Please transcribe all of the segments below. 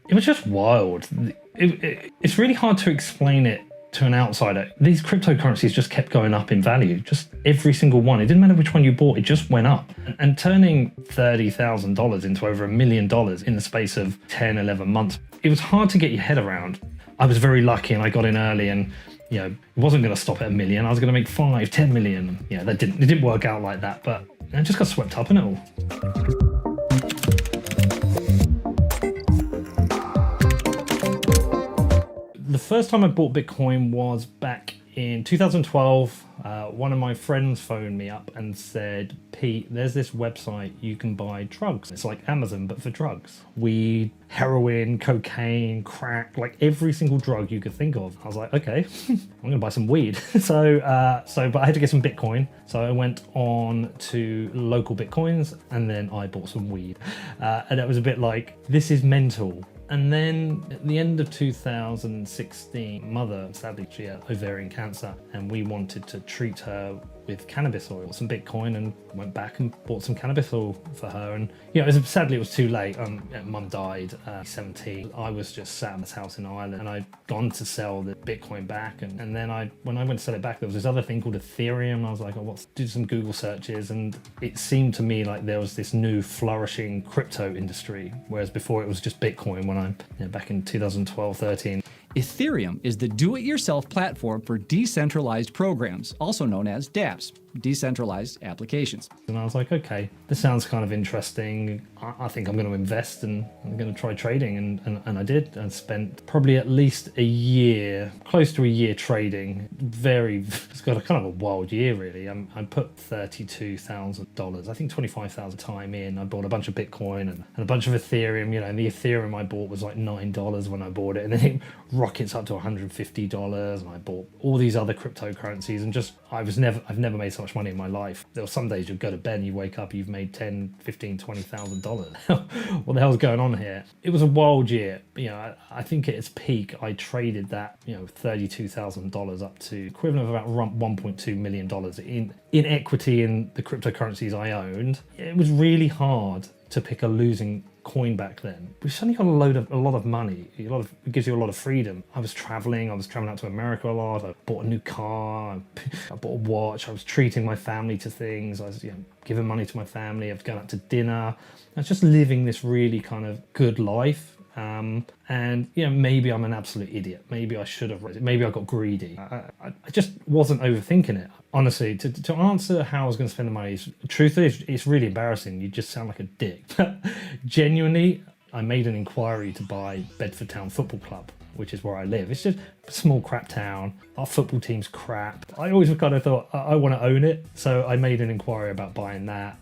It was just wild. It's really hard to explain it to an outsider. These cryptocurrencies just kept going up in value, just every single one. It didn't matter which one you bought, it just went up. And turning $30,000 into over $1 million in the space of 10, 11 months, it was hard to get your head around. I was very lucky and I got in early, and it wasn't going to stop at $1 million. I was going to make 5, 10 million. It didn't work out like that, but I just got swept up in it all. The first time I bought Bitcoin was back in 2012. One of my friends phoned me up and said, Pete, there's this website you can buy drugs. It's like Amazon, but for drugs. Weed, heroin, cocaine, crack, like every single drug you could think of. I was like, okay, I'm gonna buy some weed. But I had to get some Bitcoin. So I went on to local Bitcoins and then I bought some weed. And it was a bit like, this is mental. And then at the end of 2016, mother, sadly, she had ovarian cancer, and we wanted to treat her with cannabis oil, some Bitcoin, and went back and bought some cannabis oil for her. And sadly it was too late. Mum died 17. I was just sat in this house in Ireland, and I'd gone to sell the Bitcoin back. And then when I went to sell it back, there was this other thing called Ethereum. I was like, did some Google searches, and it seemed to me like there was this new flourishing crypto industry, whereas before it was just Bitcoin back in 2012, 13. Ethereum is the do-it-yourself platform for decentralized programs, also known as dApps, decentralized applications. And I was like, okay, this sounds kind of interesting. I think I'm going to invest and I'm going to try trading. And I did, and spent probably at least a year, close to a year trading. It's got a kind of a wild year, really. I put $32,000, I think 25,000 time in. I bought a bunch of Bitcoin and a bunch of Ethereum, and the Ethereum I bought was like $9 when I bought it. And then it rockets up to $150. And I bought all these other cryptocurrencies, and I've never made so much money in my life. There were some days you'd go to bed and you wake up, you've made $10, $15, $20,000. What the hell's going on here? It was a wild year. I think at its peak, I traded that, $32,000 up to equivalent of about $1.2 million in equity in the cryptocurrencies I owned. It was really hard to pick a losing coin back then. We suddenly got a lot of money. It gives you a lot of freedom. I was traveling out to America a lot. I bought a new car. I bought a watch. I was treating my family to things. I was giving money to my family. I was going out to dinner. I was just living this really kind of good life. And maybe I'm an absolute idiot. Maybe I should have read it. Maybe I got greedy. I just wasn't overthinking it. Honestly, to answer how I was going to spend the money, truthfully, it's really embarrassing. You just sound like a dick. But genuinely, I made an inquiry to buy Bedford Town Football Club, which is where I live. It's just a small crap town. Our football team's crap. I always kind of thought I want to own it, so I made an inquiry about buying that.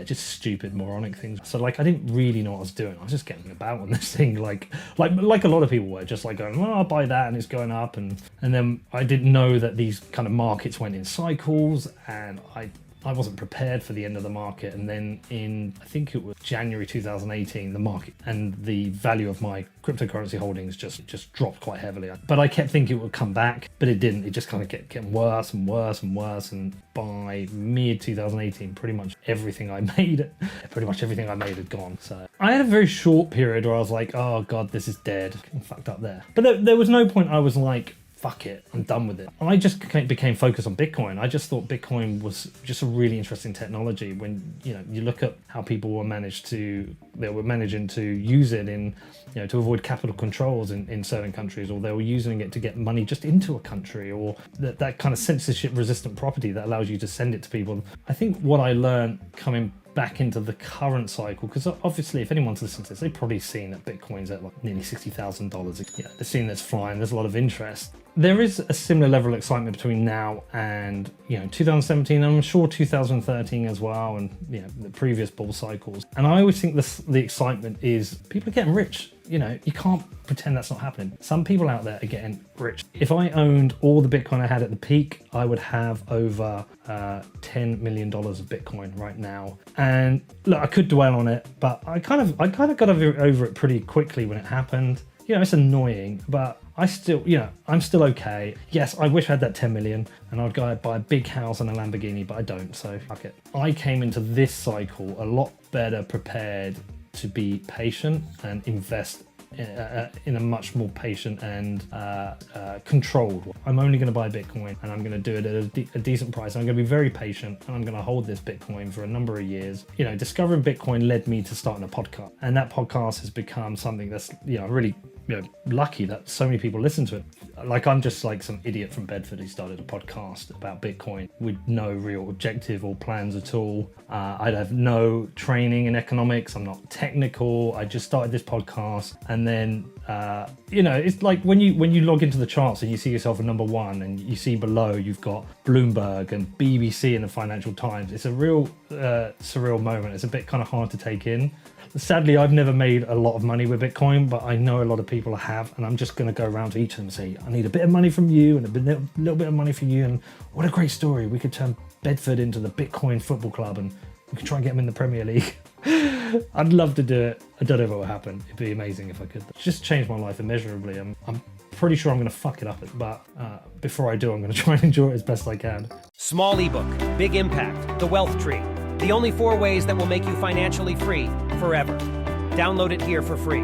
Just stupid, moronic things. So I didn't really know what I was doing. I was just getting about on this thing, like a lot of people were, just like going, well, I'll buy that and it's going up, and then I didn't know that these kind of markets went in cycles, and I wasn't prepared for the end of the market. And then in, I think it was January 2018, the market and the value of my cryptocurrency holdings just dropped quite heavily. But I kept thinking it would come back, but it didn't. It just kind of kept getting worse and worse and worse. And by mid 2018, pretty much everything I made had gone. So I had a very short period where I was like, oh God, this is dead. I'm fucked up there. But there was no point I was like, fuck it, I'm done with it. I just became focused on Bitcoin. I just thought Bitcoin was just a really interesting technology. When you look at how people were managing to use it in, to avoid capital controls in certain countries, or they were using it to get money just into a country, or that kind of censorship resistant property that allows you to send it to people. I think what I learned coming back into the current cycle, because obviously if anyone's listened to this, they've probably seen that Bitcoin's at like nearly $60,000. They've seen that's flying, there's a lot of interest. There is a similar level of excitement between now and 2017, and I'm sure 2013 as well, and the previous bull cycles. And I always think the excitement is people are getting rich. You can't pretend that's not happening. Some people out there are getting rich. If I owned all the Bitcoin I had at the peak, I would have over $10 million of Bitcoin right now. And look, I could dwell on it, but I kind of got over it pretty quickly when it happened. It's annoying, but I'm still okay. Yes, I wish I had that 10 million and I'd go buy a big house and a Lamborghini, but I don't, so fuck it. I came into this cycle a lot better prepared to be patient and invest in a much more patient and controlled way. I'm only going to buy Bitcoin, and I'm going to do it at a decent price. I'm going to be very patient, and I'm going to hold this Bitcoin for a number of years. You know, discovering Bitcoin led me to starting a podcast, and that podcast has become something that's, you know, really, you know, lucky that so many people listen to it. Like, I'm just like some idiot from Bedford who started a podcast about Bitcoin with no real objective or plans at all. I'd have no training in economics. I'm not technical. I just started this podcast, and then you know, it's like when you log into the charts and you see yourself at number one, and you see below you've got Bloomberg and BBC and the Financial Times. It's a real surreal moment. It's a bit kind of hard to take in. Sadly, I've never made a lot of money with Bitcoin, but I know a lot of people have, and I'm just going to go around to each of them and say, I need a bit of money from you and a little bit of money from you, and what a great story. We could turn Bedford into the Bitcoin football club, and we could try and get them in the Premier League. I'd love to do it. I don't know if it will happen. It'd be amazing if I could. It's just changed my life immeasurably. I'm pretty sure I'm going to fuck it up, but before I do, I'm going to try and enjoy it as best I can. Small ebook, big impact, the wealth tree. The only 4 ways that will make you financially free forever. Download it here for free.